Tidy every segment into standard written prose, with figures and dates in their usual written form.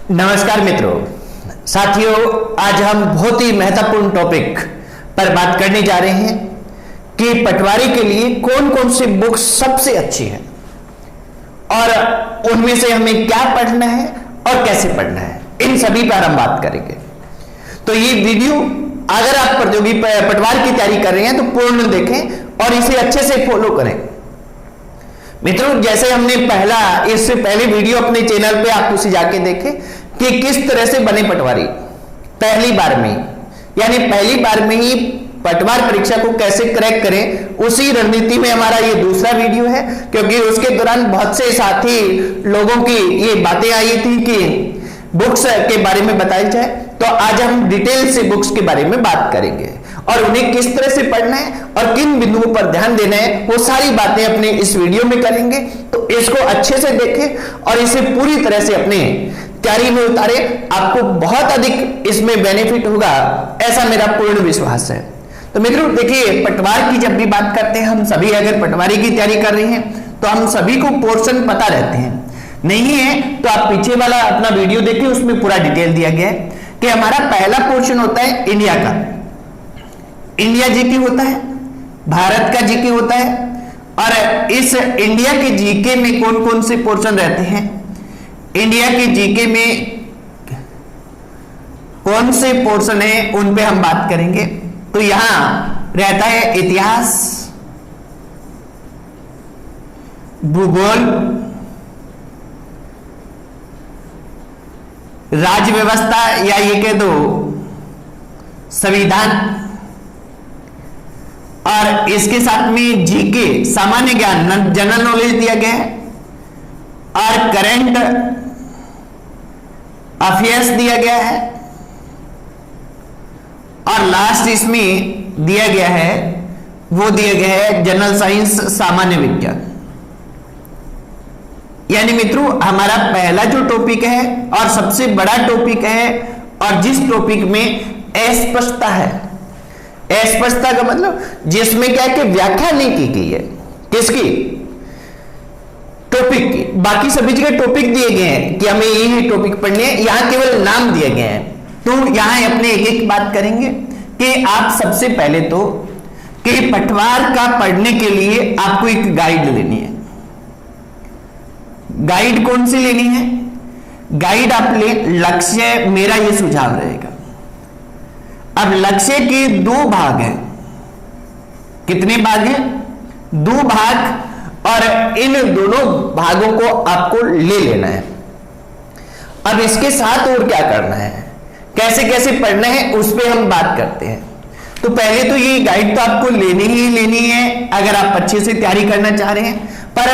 नमस्कार मित्रों, साथियों, आज हम बहुत ही महत्वपूर्ण टॉपिक पर बात करने जा रहे हैं कि पटवारी के लिए कौन कौन सी बुक्स सबसे अच्छी है और उनमें से हमें क्या पढ़ना है और कैसे पढ़ना है, इन सभी पर हम बात करेंगे। तो ये वीडियो अगर आप प्रतियोगी पटवार की तैयारी कर रहे हैं तो पूर्ण देखें और इसे अच्छे से फॉलो करें। मित्रों, जैसे हमने इससे पहले वीडियो अपने चैनल पे आप उसे जाके देखें कि किस तरह से बने पटवारी पहली बार में, यानी पहली बार में ही पटवार परीक्षा को कैसे क्रैक करें, उसी रणनीति में हमारा ये दूसरा वीडियो है। क्योंकि उसके दौरान बहुत से साथी लोगों की ये बातें आई थी कि बुक्स के बारे में बताई जाए, तो आज हम डिटेल से बुक्स के बारे में बात करेंगे और उन्हें किस तरह से पढ़ना है और किन बिंदुओं पर ध्यान देना है, वो सारी बातें अपने इस वीडियो में करेंगे। तो इसको अच्छे से देखें और इसे पूरी तरह से अपने तैयारी में उतारे, आपको बहुत अधिक इसमें बेनिफिट होगा, ऐसा मेरा पूर्ण विश्वास है। तो मित्रों देखिए, पटवार की जब भी बात करते हैं, हम सभी अगर पटवारी की तैयारी कर रहे हैं तो हम सभी को पोर्शन पता रहते हैं। नहीं है तो आप पीछे वाला अपना वीडियो देखिए, उसमें पूरा डिटेल दिया गया है कि हमारा पहला पोर्शन होता है इंडिया का। इंडिया जीके होता है, भारत का जीके होता है। और इस इंडिया के जीके में कौन कौन से पोर्शन रहते हैं, इंडिया के जीके में कौन से पोर्शन है, उन पे हम बात करेंगे। तो यहां रहता है इतिहास, भूगोल, राज्य व्यवस्था या ये कह दो संविधान, और इसके साथ में जीके सामान्य ज्ञान जनरल नॉलेज दिया गया है और करंट अफेयर्स दिया गया है और लास्ट इसमें दिया गया है वो दिया गया है जनरल साइंस सामान्य विज्ञान। यानी मित्रों, हमारा पहला जो टॉपिक है और सबसे बड़ा टॉपिक है और जिस टॉपिक में अस्पष्टता है, अस्पष्टता का मतलब जिसमें क्या कि व्याख्या नहीं की गई है, किसकी, टॉपिक की। बाकी सभी जगह टॉपिक दिए गए हैं कि हमें यही टॉपिक पढ़ने हैं, यहां केवल नाम दिए गए हैं। तो यहां अपने एक एक बात करेंगे कि आप सबसे पहले तो कि पटवार का पढ़ने के लिए आपको एक गाइड लेनी है। गाइड कौन सी लेनी है? गाइड आप ले, लक्ष्य मेरा यह सुझाव रहेगा। अब लक्ष्य के दो भाग हैं। कितने भाग हैं? दो भाग, और इन दोनों भागों को आपको ले लेना है। अब इसके साथ और क्या करना है, कैसे कैसे पढ़ना है, उस पर हम बात करते हैं। तो पहले तो ये गाइड तो आपको लेनी ही लेनी है अगर आप अच्छे से तैयारी करना चाह रहे हैं। पर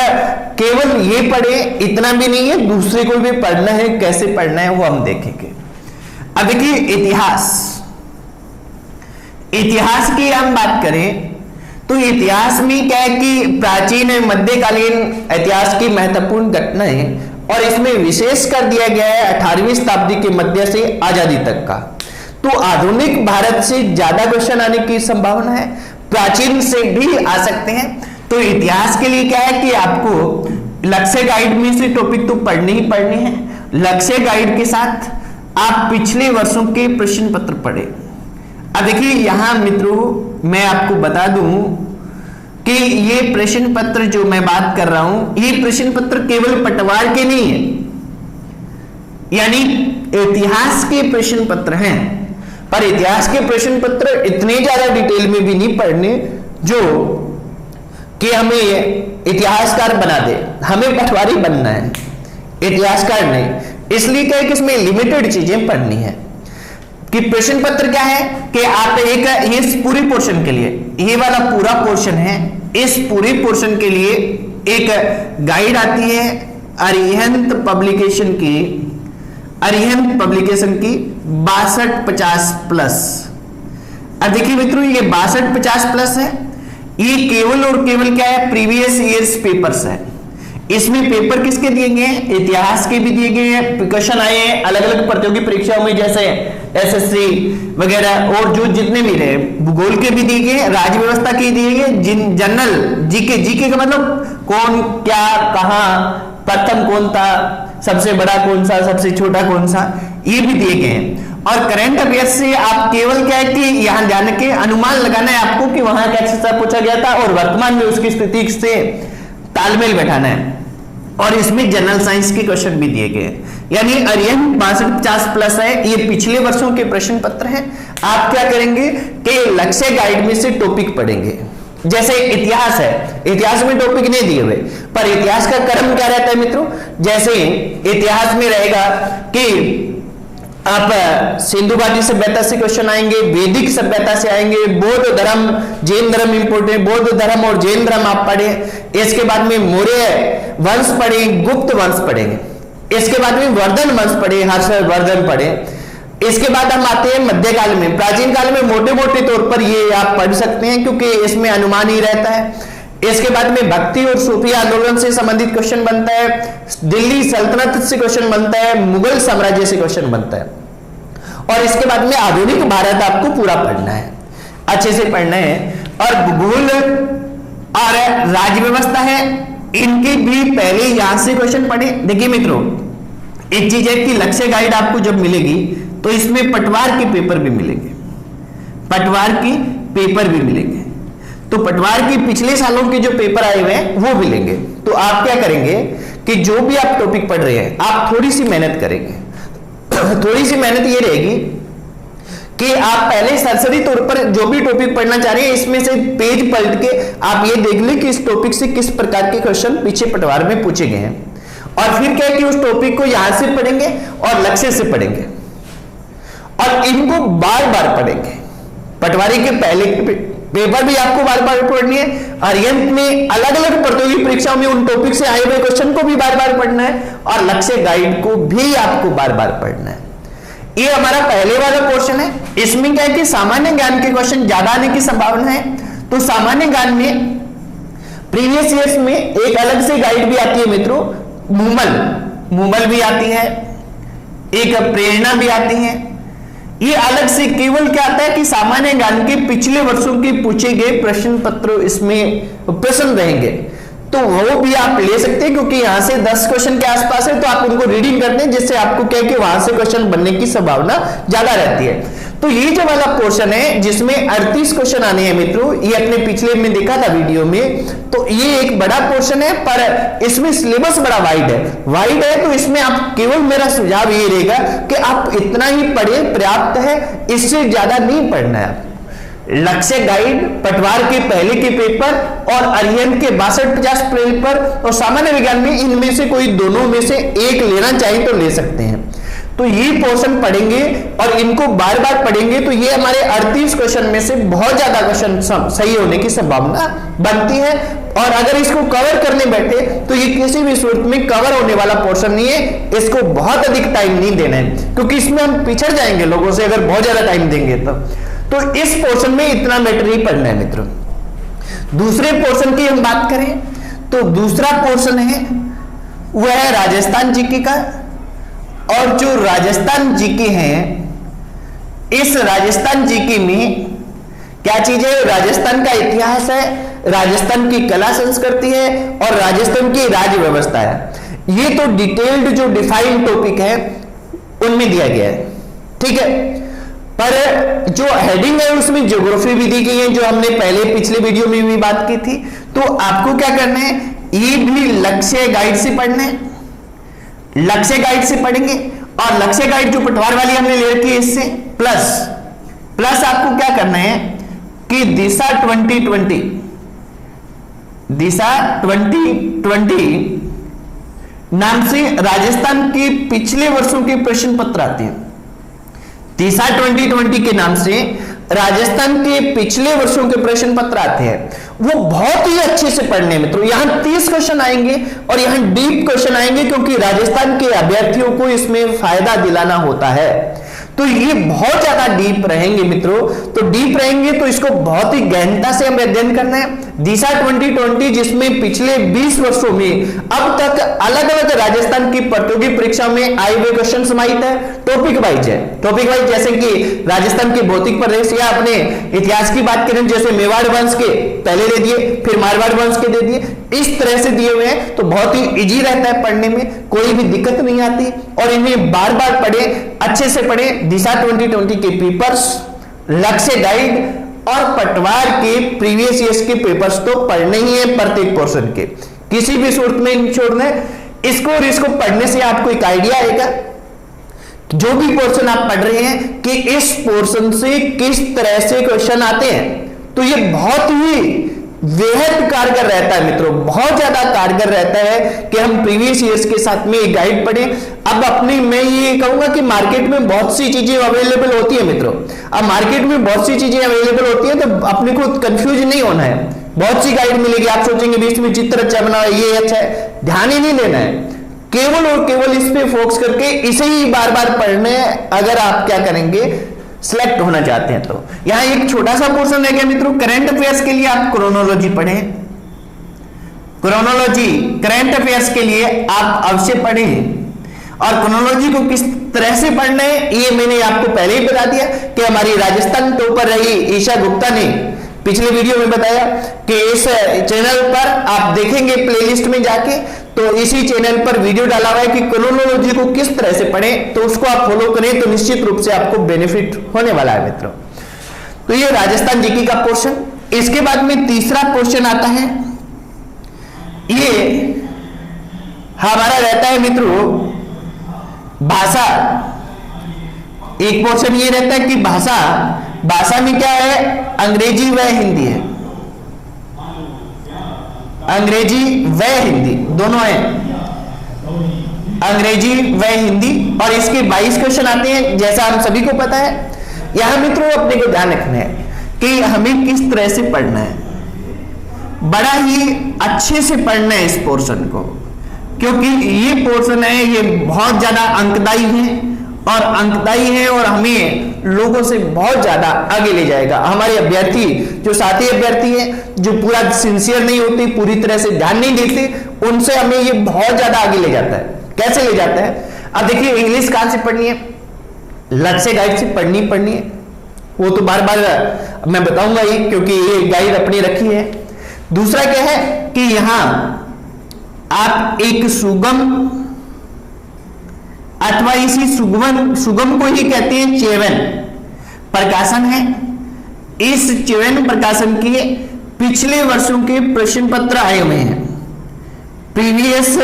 केवल ये पढ़े इतना भी नहीं है, दूसरे को भी पढ़ना है, कैसे पढ़ना है वो हम देखेंगे। अब देखिए, इतिहास की हम बात करें तो इतिहास में क्या है कि प्राचीन मध्यकालीन इतिहास की महत्वपूर्ण घटनाएं, और इसमें विशेष कर दिया गया है 18वीं शताब्दी के मध्य से आजादी तक का। तो आधुनिक भारत से ज्यादा क्वेश्चन आने की संभावना है, प्राचीन से भी आ सकते हैं। तो इतिहास के लिए क्या है कि आपको लक्ष्य गाइड में से टॉपिक तो पढ़ने ही पढ़ने हैं। लक्ष्य गाइड के साथ आप पिछले वर्षों के प्रश्न पत्र पढ़े। अब देखिए, यहां मित्रों मैं आपको बता दूं कि ये प्रश्न पत्र जो मैं बात कर रहा हूं, ये प्रश्न पत्र केवल पटवार के नहीं है, यानी इतिहास के प्रश्न पत्र हैं। पर इतिहास के प्रश्न पत्र इतने ज्यादा डिटेल में भी नहीं पढ़ने जो कि हमें इतिहासकार बना दे। हमें पटवारी बनना है, इतिहासकार नहीं। इसलिए क्या है कि इसमें लिमिटेड चीजें पढ़नी है। कि प्रश्न पत्र क्या है कि आप एक इस पूरी पोर्शन के लिए, ये वाला पूरा पोर्शन है, इस पूरी पोर्शन के लिए एक गाइड आती है अरिहंत पब्लिकेशन की, 6250 प्लस। अब देखिए मित्रों, ये 6250 प्लस है, ये केवल और केवल क्या है, प्रीवियस ईयर्स पेपर्स है। इसमें पेपर किसके दिए गए हैं? इतिहास के भी दिए गए हैं, क्वेश्चन आए हैं अलग अलग प्रतियोगी परीक्षाओं में, जैसे एसएससी वगैरह, और जो जितने भी रहे, भूगोल के भी दिए गए, राज्य व्यवस्था के दिए गए, जनरल जीके, जीके का मतलब कौन क्या कहां प्रथम कौन था, सबसे बड़ा कौन सा, सबसे छोटा कौन सा, ये भी दिए गए हैं। और करंट अफेयर्स से आप केवल क्या है कि यहां जान के अनुमान लगाना है आपको कि वहां क्या पूछा गया था और वर्तमान में उसकी स्थिति से तालमेल बैठाना है। और इसमें जनरल साइंस के क्वेश्चन भी दिए गए हैं, यानी अरिहंत 6250+ है, ये पिछले वर्षों के प्रश्न पत्र हैं। आप क्या करेंगे कि लक्ष्य गाइड में से टॉपिक पढ़ेंगे। जैसे इतिहास है, इतिहास में टॉपिक नहीं दिए हुए, पर इतिहास का क्रम क्या रहता है मित्रों, जैसे इतिहास में रहेगा कि आप सिंधु घाटी सभ्यता से क्वेश्चन आएंगे, वैदिक सभ्यता से आएंगे, बौद्ध धर्म, जैन धर्म इंपोर्टेंट, बौद्ध धर्म और जैन धर्म आप पढ़े। इसके बाद में मौर्य वंश पढ़े, गुप्त वंश पढ़ेंगे। इसके बाद में वर्धन वंश पढ़े, हर्षवर्धन पढ़े। इसके बाद हम आते हैं मध्यकाल में, प्राचीन काल में मोटे मोटे तौर पर ये आप पढ़ सकते हैं क्योंकि इसमें अनुमान ही रहता है। इसके बाद में भक्ति और सूफी आंदोलन से संबंधित क्वेश्चन बनता है, दिल्ली सल्तनत से क्वेश्चन बनता है, मुगल साम्राज्य से क्वेश्चन बनता है। और इसके बाद में आधुनिक भारत आपको पूरा पढ़ना है, अच्छे से पढ़ना है। और भूगोल और राज्य व्यवस्था है, इनके भी पहले यहां से क्वेश्चन पढ़े। देखिए मित्रों, एक चीज है कि लक्ष्य गाइड आपको जब मिलेगी तो इसमें पटवार के पेपर भी मिलेंगे, पटवार की पेपर भी मिलेंगे। तो पटवार की पिछले सालों के जो पेपर आए हुए हैं वो मिलेंगे। तो आप क्या करेंगे कि जो भी आप टॉपिक पढ़ रहे हैं आप थोड़ी सी मेहनत करेंगे। थोड़ी सी मेहनत ये रहेगी कि आप पहले सरसरी तौर पर जो भी टॉपिक पढ़ना चाह रहे हैं इसमें से पेज पलट के आप ये देख लें कि इस टॉपिक से किस प्रकार के क्वेश्चन पीछे पटवार में पूछे गए हैं। और फिर क्या है कि उस टॉपिक को यहां से पढ़ेंगे और लक्ष्य से पढ़ेंगे और इनको बार बार पढ़ेंगे। पटवारी के पहले पेपर भी आपको बार बार पढ़नी है, अरिहंत में अलग अलग प्रतियोगी परीक्षाओं में उन टॉपिक से आए हुए क्वेश्चन को भी बार बार पढ़ना है और लक्ष्य गाइड को भी आपको बार बार पढ़ना है। ये हमारा पहले वाला पोर्शन है। इसमें क्या है कि सामान्य ज्ञान के क्वेश्चन ज्यादा आने की संभावना है। तो सामान्य ज्ञान में प्रीवियस ईयर्स में एक अलग से गाइड भी आती है मित्रों, मूमल भी आती है, एक प्रेरणा भी आती है। ये अलग से केवल क्या आता है कि सामान्य ज्ञान के पिछले वर्षों के पूछे गए प्रश्न पत्र इसमें प्रश्न रहेंगे, तो वो भी आप ले सकते हैं क्योंकि यहां से 10 क्वेश्चन के आसपास है। तो आप उनको रीडिंग करते हैं जिससे आपको क्या कि वहां से क्वेश्चन बनने की संभावना ज्यादा रहती है। तो ये जो वाला पोर्शन है जिसमें 38 क्वेश्चन आने हैं मित्रों, ये अपने पिछले में देखा था वीडियो में, तो ये एक बड़ा पोर्शन है पर इसमें सिलेबस बड़ा वाइड है। तो इसमें आप केवल मेरा सुझाव ये रहेगा कि आप इतना ही पढ़े पर्याप्त है, इससे ज्यादा नहीं पढ़ना है। लक्ष्य गाइड, पटवार के पहले के पेपर और अरिहंत के 6250 पेपर और सामान्य विज्ञान में इनमें से कोई दोनों में से एक लेना चाहिए तो ले सकते हैं। तो ये पोर्शन पढ़ेंगे और इनको बार बार पढ़ेंगे तो ये हमारे 38 क्वेश्चन में से बहुत ज्यादा क्वेश्चन सही होने की संभावना बनती है। और अगर इसको कवर करने बैठे तो ये किसी भी सूरत में कवर होने वाला पोर्शन नहीं है, इसको बहुत अधिक टाइम नहीं देना है क्योंकि इसमें हम पिछड़ जाएंगे लोगों से अगर बहुत ज्यादा टाइम देंगे तो इस पोर्शन में इतना मैटर ही पढ़ना है मित्रों। दूसरे पोर्शन की हम बात करें तो दूसरा पोर्शन है वह है राजस्थान जीके का। और जो राजस्थान जीके हैं, इस राजस्थान जीके में क्या चीज है, राजस्थान का इतिहास है, राजस्थान की कला संस्कृति है और राजस्थान की राज्य व्यवस्था है। ये तो डिटेल्ड जो डिफाइंड टॉपिक है उनमें दिया गया है, ठीक है। पर जो हेडिंग है उसमें ज्योग्राफी भी दी गई है, जो हमने पहले पिछले वीडियो में भी बात की थी। तो आपको क्या करना है, ये भी लक्ष्य गाइड से पढ़ना है, लक्ष्य गाइड से पढ़ेंगे। और लक्ष्य गाइड जो पटवार वाली हमने ले रखी है इससे प्लस आपको क्या करना है कि दिशा 2020 नाम से राजस्थान के पिछले वर्षों के प्रश्न पत्र आते हैं। दिशा 2020 के नाम से राजस्थान के पिछले वर्षों के प्रश्न पत्र आते हैं, वो बहुत ही अच्छे से पढ़ने में। तो यहां 30 क्वेश्चन आएंगे और यहां डीप क्वेश्चन आएंगे क्योंकि राजस्थान के अभ्यर्थियों को इसमें फायदा दिलाना होता है। तो ये बहुत ज्यादा डीप रहेंगे मित्रों। तो डीप रहेंगे तो इसको बहुत ही गहनता से हमें अध्ययन करना है। दिशा 2020 जिसमें पिछले 20 वर्षों में अब तक अलग अलग राजस्थान की प्रतियोगी परीक्षा में आए हुए क्वेश्चन समाहित है, टॉपिक वाइज है। टॉपिक वाइज जैसे कि राजस्थान के भौतिक प्रदेश या अपने इतिहास की बात करें, जैसे मेवाड़ वंश के पहले दे दिए, फिर मारवाड़ वंश के दे दिए, इस तरह से दिए हुए हैं, तो बहुत ही इजी रहता है पढ़ने में, कोई भी दिक्कत नहीं आती। और इन्हें बार बार पढ़े, अच्छे से पढ़े। दिशा 2020 के पेपर्स, लक्ष्य गाइड और पटवार के प्रीवियस ईयर्स के पेपर्स तो पढ़ने ही है प्रत्येक पोर्शन के, किसी भी सूरत में नहीं छोड़ना है इसको। और इसको पढ़ने से आपको एक आइडिया आएगा जो भी पोर्शन आप पढ़ रहे हैं कि इस पोर्शन से किस तरह से क्वेश्चन आते हैं। तो ये बहुत ही बेहद कारगर रहता है मित्रों, बहुत ज्यादा कारगर रहता है कि हम प्रीवियस ईयर्स के साथ में एक गाइड पढ़ें। अब अपनी मैं ये कहूंगा कि मार्केट में बहुत सी चीजें अवेलेबल होती है मित्रों, अब मार्केट में बहुत सी चीजें अवेलेबल होती है, तो अपने को कंफ्यूज नहीं होना है। बहुत सी गाइड मिलेगी, आप सोचेंगे बीच में चित्र अच्छा बना है, ये अच्छा है, ध्यान ही नहीं देना है, केवल और केवल इस पे फोकस करके इसे ही बार बार पढ़ने। अगर आप क्या करेंगे, सिलेक्ट होना चाहते हैं तो यहां एक छोटा सा पोर्शन है क्या मित्रों, करंट अफेयर्स के लिए आप क्रोनोलॉजी पढ़ें। क्रोनोलॉजी करंट अफेयर्स के लिए आप अवश्य पढ़ें। और क्रोनोलॉजी को किस तरह से पढ़ना है ये मैंने आपको पहले ही बता दिया कि हमारी राजस्थान टॉपर रही ईशा गुप्ता ने पिछले वीडियो में बताया कि इस चैनल पर आप देखेंगे प्लेलिस्ट में जाके, तो इसी चैनल पर वीडियो डाला हुआ है कि क्रोनोलॉजी को किस तरह से पढ़ें, तो उसको आप फॉलो करें तो निश्चित रूप से आपको बेनिफिट होने वाला है मित्रों। तो ये राजस्थान जीके का पोर्शन। इसके बाद में तीसरा पोर्शन आता है, ये हमारा रहता है मित्रों भाषा। एक पोर्शन ये रहता है कि भाषा में क्या है, अंग्रेजी व हिंदी है, अंग्रेजी व हिंदी दोनों है, अंग्रेजी व हिंदी। और इसके 22 क्वेश्चन आते हैं जैसा हम सभी को पता है। यहां मित्रों अपने को ध्यान रखना है कि हमें किस तरह से पढ़ना है, बड़ा ही अच्छे से पढ़ना है इस पोर्शन को, क्योंकि ये पोर्शन है ये बहुत ज्यादा अंकदायी है और हमें लोगों से बहुत ज्यादा आगे ले जाएगा। हमारे अभ्यर्थी जो साथी अभ्यर्थी हैं जो पूरा सिंसियर नहीं होते, पूरी तरह से ध्यान नहीं देते, उनसे हमें ये बहुत ज्यादा आगे ले जाता है। कैसे ले जाता है, अब देखिए इंग्लिश कहां से पढ़नी है, लक्ष्य गाइड से पढ़नी है, वो तो बार बार मैं बताऊंगा ही क्योंकि ये गाइड अपनी रखी है। दूसरा क्या है कि यहां आप एक सुगम अथवा इसी सुगम को ही कहते हैं च्यवन प्रकाशन है। इस च्यवन प्रकाशन के पिछले वर्षों के प्रश्न पत्र आए हुए हैं, प्रीवियस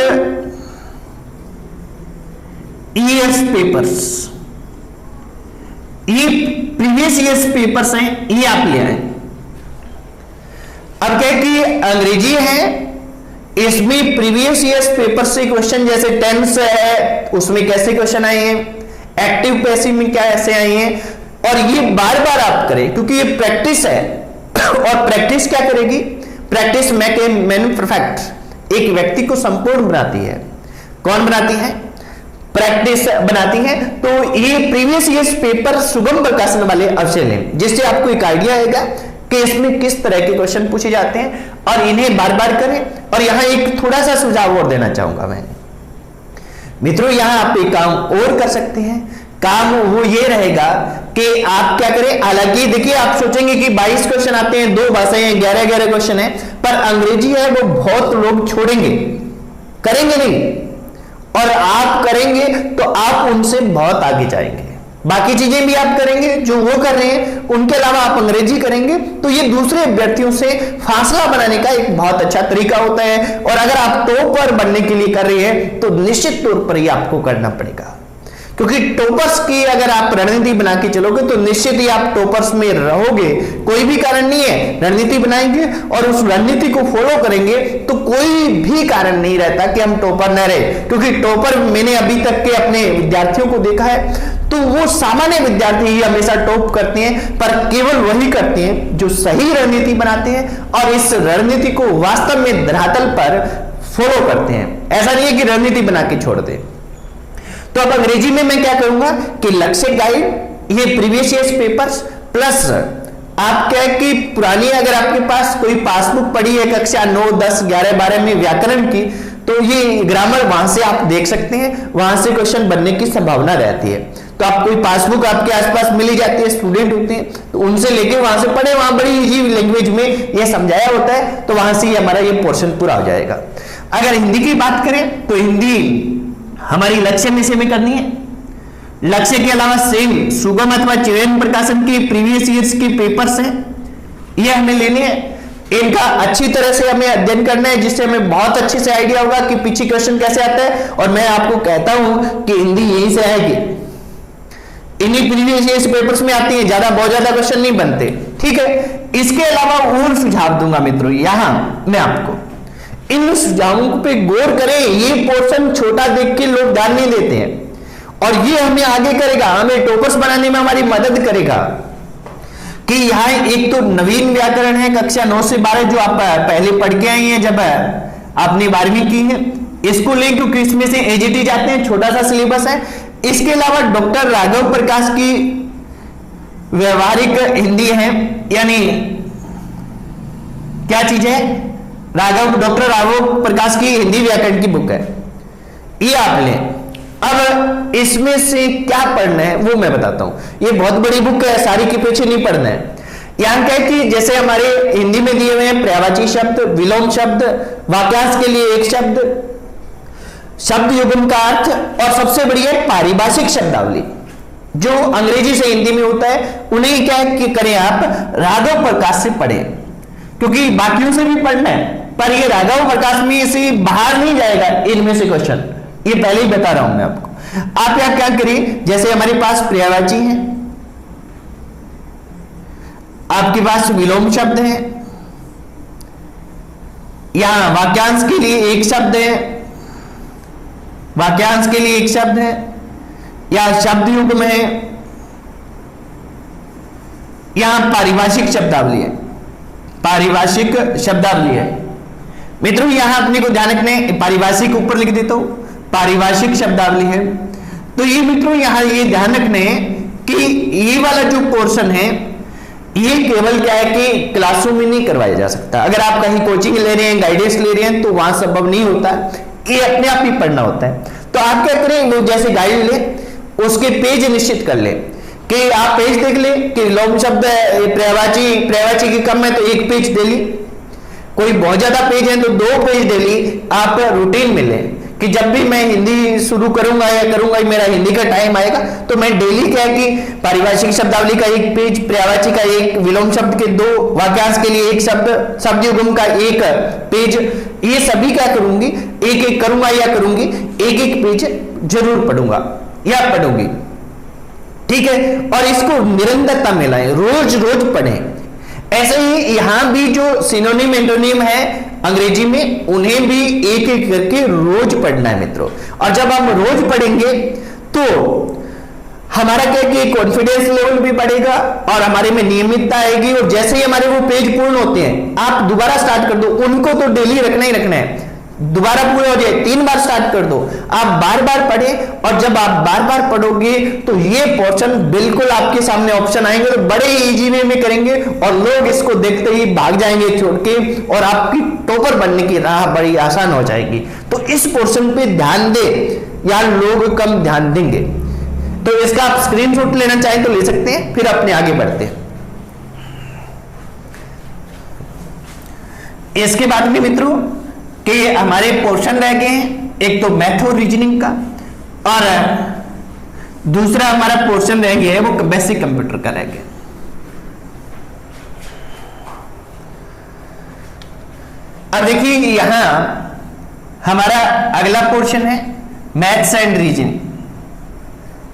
ईयर्स पेपर्स, ये प्रीवियस ईयर्स पेपर्स हैं, ये आप ले आए। अब क्या कि अंग्रेजी है, इसमें प्रीवियस ईयर्स पेपर से क्वेश्चन जैसे टेंस है उसमें कैसे क्वेश्चन आए हैं, एक्टिव पैसिव में क्या ऐसे आए हैं, और ये बार बार आप करें क्योंकि ये प्रैक्टिस है। और प्रैक्टिस क्या करेगी, प्रैक्टिस मैन परफेक्ट, एक व्यक्ति को संपूर्ण बनाती है। कौन बनाती है, प्रैक्टिस बनाती है। तो ये प्रीवियस ईयर्स पेपर सुगम प्रकाशन वाले अवश्य लें, जिससे आपको एक आइडिया आएगा कि इसमें किस तरह के क्वेश्चन पूछे जाते हैं और इन्हें बार बार करें। और यहां एक थोड़ा सा सुझाव और देना चाहूंगा मैं मित्रों, यहां आप एक काम और कर सकते हैं। काम वो ये रहेगा कि आप क्या करें, हालांकि देखिए आप सोचेंगे कि 22 क्वेश्चन आते हैं, 2 भाषाएं हैं, 11 क्वेश्चन है, पर अंग्रेजी है वो बहुत लोग छोड़ेंगे, करेंगे नहीं, और आप करेंगे तो आप उनसे बहुत आगे जाएंगे। बाकी चीजें भी आप करेंगे जो वो कर रहे हैं, उनके अलावा आप अंग्रेजी करेंगे, तो ये दूसरे अभ्यर्थियों से फासला बनाने का एक बहुत अच्छा तरीका होता है। और अगर आप टॉपर बनने के लिए कर रहे हैं तो निश्चित तौर पर ये आपको करना पड़ेगा, क्योंकि टॉपर्स की अगर आप रणनीति बना के चलोगे तो निश्चित ही आप टॉपर्स में रहोगे। कोई भी कारण नहीं है, रणनीति बनाएंगे और उस रणनीति को फॉलो करेंगे तो कोई भी कारण नहीं रहता कि हम टॉपर न रहे। क्योंकि टॉपर मैंने अभी तक के अपने विद्यार्थियों को देखा है तो वो सामान्य विद्यार्थी ही हमेशा टॉप करते हैं, पर केवल वही करते हैं जो सही रणनीति बनाते हैं और इस रणनीति को वास्तव में धरातल पर फॉलो करते हैं। ऐसा नहीं है कि रणनीति बना के छोड़ दे। तो अब अंग्रेजी में मैं क्या करूंगा कि लक्ष्य गाइड, ये प्रीवियस ईयर्स पेपर्स प्लस आप क्या है कि पुरानी अगर आपके पास कोई पासबुक पड़ी है कक्षा 9, 10, 11, 12 में व्याकरण की, तो ये ग्रामर वहां से आप देख सकते हैं, वहां से क्वेश्चन बनने की संभावना रहती है। तो आप कोई पासबुक आपके आसपास मिली जाती है, स्टूडेंट होते हैं तो उनसे लेके वहां से पढ़े, वहां बड़ी इजी लैंग्वेज में ये समझाया होता है, तो वहां से हमारा ये पोर्शन पूरा हो जाएगा। अगर हिंदी की बात करें तो हिंदी हमारी लक्ष्य विषय में करनी है। लक्ष्य के अलावा सेम सुगम अथवा चिड़ैन प्रकाशन के प्रीवियस ईयर्स के पेपर्स हैं, ये हमें लेने हैं। इनका अच्छी तरह से हमें अध्ययन करना है, जिससे हमें बहुत अच्छे से आइडिया होगा कि पीछे क्वेश्चन कैसे आता है। और मैं आपको कहता हूं कि हिंदी यहीं से आएगी, इन्हीं प्रीवियस ईयर्स पेपर्स में आती है, बहुत ज्यादा क्वेश्चन नहीं बनते, ठीक है। इसके अलावा और सुझाव दूंगा मित्रों, यहां मैं आपको इन सुझावों पे गौर करें। ये पोर्शन छोटा देख के लोग ध्यान नहीं देते हैं, और ये हमें आगे करेगा, हमें टॉपर्स बनाने में हमारी मदद करेगा। कि यहां एक तो नवीन व्याकरण है कक्षा 9 से 12 जो आप पहले पढ़ के आई हैं जब आपने 12वीं की है, इसको लेकर क्योंकि इसमें से एजीटी जाते हैं, छोटा सा सिलेबस है। इसके अलावा डॉक्टर राघव प्रकाश की व्यवहारिक हिंदी है, यानी क्या चीज है, डॉक्टर राघव प्रकाश की हिंदी व्याकरण की बुक है, ये आप लें। अब इसमें से क्या पढ़ना है वो मैं बताता हूं। ये बहुत बड़ी बुक है, सारी के पीछे नहीं पढ़ना है। यहां क्या है कि जैसे हमारे हिंदी में दिए हुए हैं पर्यायवाची शब्द, विलोम शब्द, वाक्यांश के लिए एक शब्द, शब्द युग्म का अर्थ, और सबसे बड़ी है पारिभाषिक शब्दावली जो अंग्रेजी से हिंदी में होता है। उन्हें क्या कि करें आप राघव प्रकाश से पढ़ें, क्योंकि बाकियों से भी पढ़ना है, पर ये राघव प्रकाश में से बाहर नहीं जाएगा इनमें से क्वेश्चन, ये पहले ही बता रहा हूं मैं आपको। आप यहां क्या करिए, जैसे हमारे पास पर्यायवाची है, आपके पास विलोम शब्द है, यहां वाक्यांश के लिए एक शब्द है, वाक्यांश के लिए एक शब्द है, या शब्द युग्म है, यहां पारिभाषिक शब्दावली है, पारिभाषिक शब्दावली है। मित्रों यहां अपने को ध्यान रखने, पारिभाषिक ऊपर लिख देता हूं, पारिभाषिक शब्दावली है। तो ये मित्रों यहां ये ध्यान रखने कि ये वाला जो पोर्शन है ये केवल क्या है कि क्लासों में नहीं करवाया जा सकता। अगर आप कहीं कोचिंग ले रहे हैं, गाइडेंस ले रहे हैं, तो वहां संभव नहीं होता, ये अपने आप ही पढ़ना होता है। तो आप क्या करें, जैसे गाइड ले उसके पेज निश्चित कर ले कि आप पेज देख ले कि विलोम शब्द पर्यायवाची की कम है तो एक पेज दे ली, कोई बहुत ज्यादा पेज है तो 2 पेज दे ली। आप रूटीन में ले कि जब भी मैं हिंदी शुरू करूंगा या करूंगा, मेरा हिंदी का टाइम आएगा तो मैं डेली क्या है कि पारिभाषिक शब्दावली का एक पेज, पर्यायवाची का एक, विलोम शब्द के 2, वाक्यांश के लिए एक शब्द, शब्द युग्म का एक पेज, ये सभी क्या करूंगी, एक एक करूंगा या करूंगी, एक एक पेज जरूर पढ़ूंगा या पढ़ूंगी, ठीक है। और इसको निरंतरता में लाएं, रोज रोज पढ़ें। ऐसे ही यहां भी जो सिनोनिम एंटोनिम है अंग्रेजी में, उन्हें भी एक एक करके रोज पढ़ना है मित्रों। और जब हम रोज पढ़ेंगे तो हमारा क्या कि कॉन्फिडेंस लेवल भी बढ़ेगा और हमारे में नियमितता आएगी। और जैसे ही हमारे वो पेज पूर्ण होते हैं, आप दोबारा स्टार्ट कर दो, उनको तो डेली रखना ही रखना है, दोबारा पूरा हो जाए 3 बार स्टार्ट कर दो, आप बार बार पढ़ें। और जब आप बार बार पढ़ोगे तो ये पोर्शन बिल्कुल आपके सामने ऑप्शन आएंगे तो बड़े इजी वे में करेंगे और लोग इसको देखते ही भाग जाएंगे छोड़ के, और आपकी टॉपर बनने की राह बड़ी आसान हो जाएगी। तो इस पोर्शन पे ध्यान दे, यार लोग कम ध्यान देंगे। तो इसका आप स्क्रीनशॉट लेना चाहें तो ले सकते हैं, फिर अपने आगे बढ़ते हैं। इसके बाद में मित्रों कि हमारे पोर्शन रह गए हैं, एक तो मैथ और रीजनिंग का, और दूसरा हमारा पोर्शन रह गया है वो बेसिक कंप्यूटर का रह गया। अब देखिए यहां हमारा अगला पोर्शन है maths and reasoning,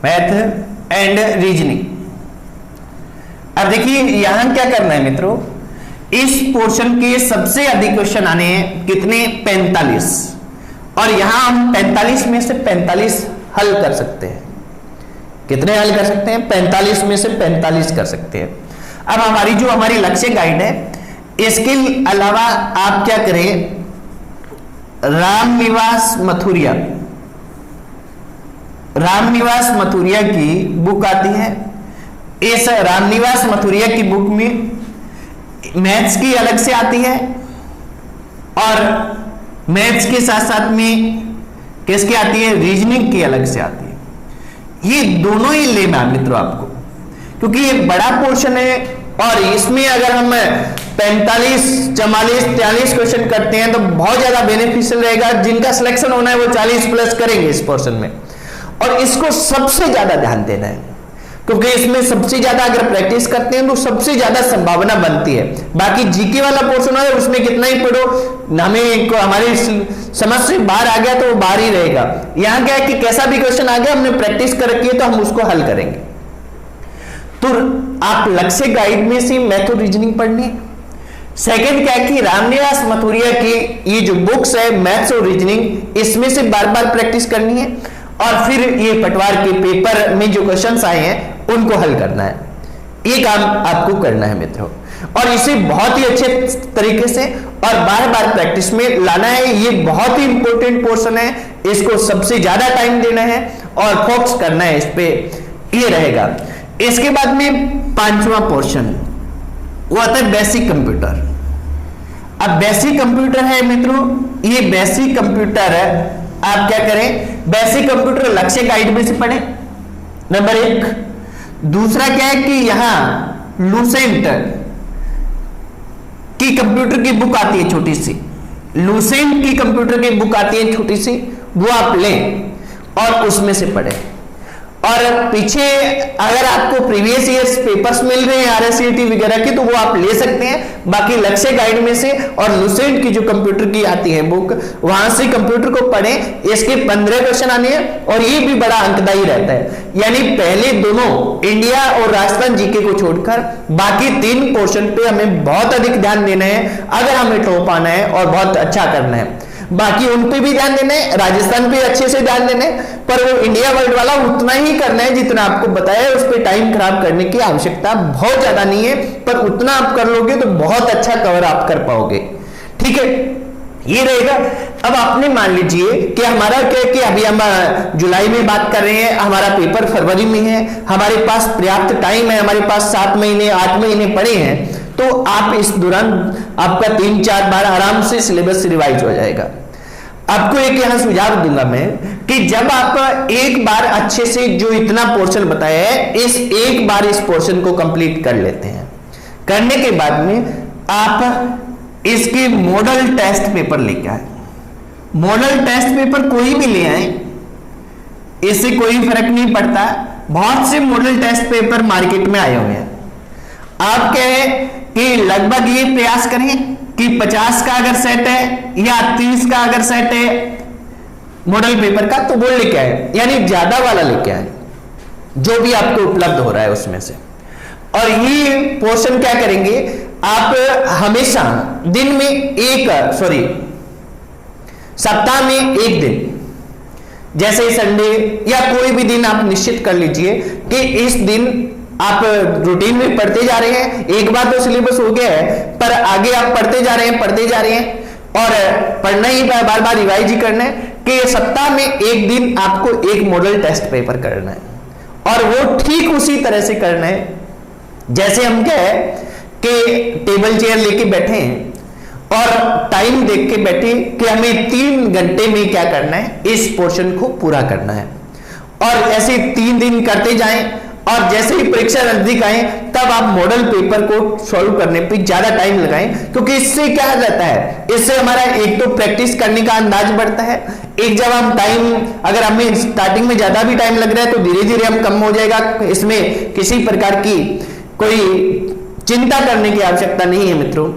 math and reasoning. अब देखिए यहां क्या करना है मित्रों, इस पोर्शन के सबसे अधिक क्वेश्चन आने हैं कितने, 45, और यहां हम 45 में से 45 हल कर सकते हैं। कितने हल कर सकते हैं, 45 में से 45 कर सकते हैं। अब हमारी लक्ष्य गाइड है, इसके अलावा आप क्या करें, रामनिवास मथुरिया की बुक आती है। इस रामनिवास मथुरिया की बुक में मैथ्स की अलग से आती है और मैथ्स के साथ साथ में किसकी आती है, रीजनिंग की अलग से आती है। ये दोनों ही लेना है मित्रों आपको, क्योंकि ये बड़ा पोर्शन है और इसमें अगर हम 45, 44, 43 क्वेश्चन करते हैं तो बहुत ज्यादा बेनिफिशियल रहेगा। जिनका सिलेक्शन होना है वो 40 प्लस करेंगे इस पोर्शन में, और इसको सबसे ज्यादा ध्यान देना है, क्योंकि इसमें सबसे ज्यादा अगर प्रैक्टिस करते हैं तो सबसे ज्यादा संभावना बनती है। बाकी जीके वाला पोर्शन है उसमें कितना ही पढ़ो, हमें हमारी समझ से बाहर आ गया तो वो बाहर ही रहेगा। यहां क्या है कि कैसा भी क्वेश्चन आ गया, हमने प्रैक्टिस कर रखी है तो हम उसको हल करेंगे। तो आप लक्ष्य गाइड में से मैथ और रीजनिंग पढ़नी है। सेकंड क्या है कि रामनिवास मथुरिया की ये जो बुक्स है मैथ्स और रीजनिंग, इसमें से बार बार प्रैक्टिस करनी है और फिर ये पटवार के पेपर में जो क्वेश्चंस आए हैं उनको हल करना है। ये काम आपको करना है मित्रों, और इसे बहुत ही अच्छे तरीके से और बार बार प्रैक्टिस में लाना है। ये बहुत ही इंपॉर्टेंट पोर्शन है, इसको सबसे ज्यादा टाइम देना है और फोकस करना है इस पे, ये रहेगा। इसके बाद में 5वां पोर्शन वो आता है बेसिक कंप्यूटर। अब बेसिक कंप्यूटर है मित्रों, ये बेसिक कंप्यूटर है, आप क्या करें, बेसिक कंप्यूटर लक्ष्य गाइड में से पढ़ें, नंबर 1। दूसरा क्या है कि यहां लूसेंट की कंप्यूटर की बुक आती है छोटी सी, लूसेंट की कंप्यूटर की बुक आती है छोटी सी, वो आप लें और उसमें से पढ़ें। और पीछे अगर आपको प्रीवियस ईयर्स पेपर्स मिल रहे हैं आरएससीटी वगैरह के तो वो आप ले सकते हैं। बाकी लक्ष्य गाइड में से और लूसेंट की जो कंप्यूटर की आती है बुक, वहां से कंप्यूटर को पढ़ें। इसके 15 क्वेश्चन आने हैं और ये भी बड़ा अंकदायी रहता है। यानी पहले दोनों इंडिया और राजस्थान जीके को छोड़कर बाकी 3 पोर्शन पे हमें बहुत अधिक ध्यान देना है अगर हमें टॉप आना है और बहुत अच्छा करना है। बाकी उन पे भी ध्यान देना है, राजस्थान पे अच्छे से ध्यान देना है, पर वो इंडिया वर्ल्ड वाला उतना ही करना है जितना आपको बताया है। उस पर टाइम खराब करने की आवश्यकता बहुत ज्यादा नहीं है, पर उतना आप कर लोगे तो बहुत अच्छा कवर आप कर पाओगे। ठीक है, ये रहेगा। अब आपने मान लीजिए कि हमारा क्या है कि अभी हम जुलाई में बात कर रहे हैं, हमारा पेपर फरवरी में है, हमारे पास पर्याप्त टाइम है, हमारे पास 7 महीने 8 महीने पड़े हैं, तो आप इस दौरान आपका 3-4 बार आराम से सिलेबस रिवाइज हो जाएगा। आपको एक यहां सुझाव दूंगा मैं कि जब आप एक बार अच्छे से जो इतना पोर्शन बताया है, इस एक बार इस पोर्शन को कंप्लीट कर लेते हैं, करने के बाद में आप इसके मॉडल टेस्ट पेपर लेके आए। मॉडल टेस्ट पेपर कोई भी ले आए, इससे कोई फर्क नहीं पड़ता। बहुत से मॉडल टेस्ट पेपर मार्केट में आए हुए हैं। आप कहें कि लगभग ये प्रयास करें कि 50 का अगर सेट है या 30 का अगर सेट है मॉडल पेपर का, तो वो लेके आए, यानी ज्यादा वाला लेके आए जो भी आपको उपलब्ध हो रहा है उसमें से। और ये पोर्शन क्या करेंगे, आप हमेशा दिन में सप्ताह में एक दिन, जैसे संडे या कोई भी दिन आप निश्चित कर लीजिए कि इस दिन आप रूटीन में पढ़ते जा रहे हैं। एक बार तो सिलेबस हो गया है, पर आगे आप पढ़ते जा रहे हैं और पढ़ना ही बार बार रिवाइज ही करना है कि सप्ताह में एक दिन आपको एक मॉडल टेस्ट पेपर करना है, और वो ठीक उसी तरह से करना है जैसे हम क्या है कि टेबल चेयर लेके बैठे हैं और टाइम देख के बैठे कि हमें 3 घंटे में क्या करना है, इस पोर्शन को पूरा करना है। और ऐसे 3 दिन करते जाएं और जैसे ही परीक्षा नजदीक आए तब आप मॉडल पेपर को सॉल्व करने पे ज्यादा टाइम लगाएं, क्योंकि इससे क्या रहता है, इससे हमारा एक तो प्रैक्टिस करने का अंदाज बढ़ता है। एक जब हम टाइम, अगर हमें स्टार्टिंग में ज्यादा भी टाइम लग रहा है तो धीरे धीरे हम कम हो जाएगा। इसमें किसी प्रकार की कोई चिंता करने की आवश्यकता नहीं है मित्रों।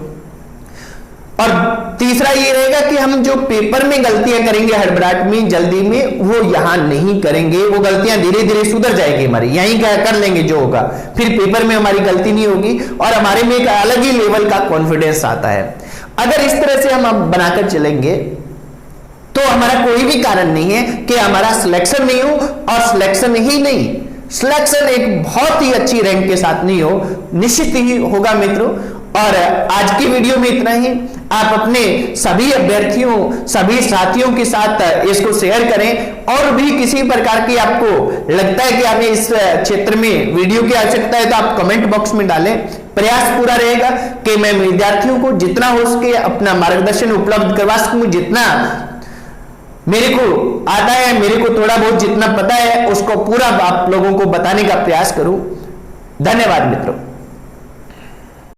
और तीसरा ये रहेगा कि हम जो पेपर में गलतियां करेंगे हड़बड़ाहट में, जल्दी में, वो यहां नहीं करेंगे। वो गलतियां धीरे धीरे सुधर जाएगी हमारी, यहीं क्या कर लेंगे जो होगा, फिर पेपर में हमारी गलती नहीं होगी और हमारे में एक अलग ही लेवल का कॉन्फिडेंस आता है। अगर इस तरह से हम बनाकर चलेंगे तो हमारा कोई भी कारण नहीं है कि हमारा सिलेक्शन नहीं हो, और सिलेक्शन ही नहीं, सिलेक्शन एक बहुत ही अच्छी रैंक के साथ नहीं हो, निश्चित ही होगा मित्रों। और आज की वीडियो में इतना ही। आप अपने सभी अभ्यर्थियों, सभी साथियों के साथ इसको शेयर करें, और भी किसी प्रकार की आपको लगता है कि हमें इस क्षेत्र में वीडियो की आवश्यकता है तो आप कमेंट बॉक्स में डालें, प्रयास पूरा रहेगा कि मैं विद्यार्थियों को जितना हो सके अपना मार्गदर्शन उपलब्ध करवा सकूं, जितना मेरे को आता है, मेरे को थोड़ा बहुत जितना पता है उसको पूरा आप लोगों को बताने का प्रयास करूं। धन्यवाद मित्रों।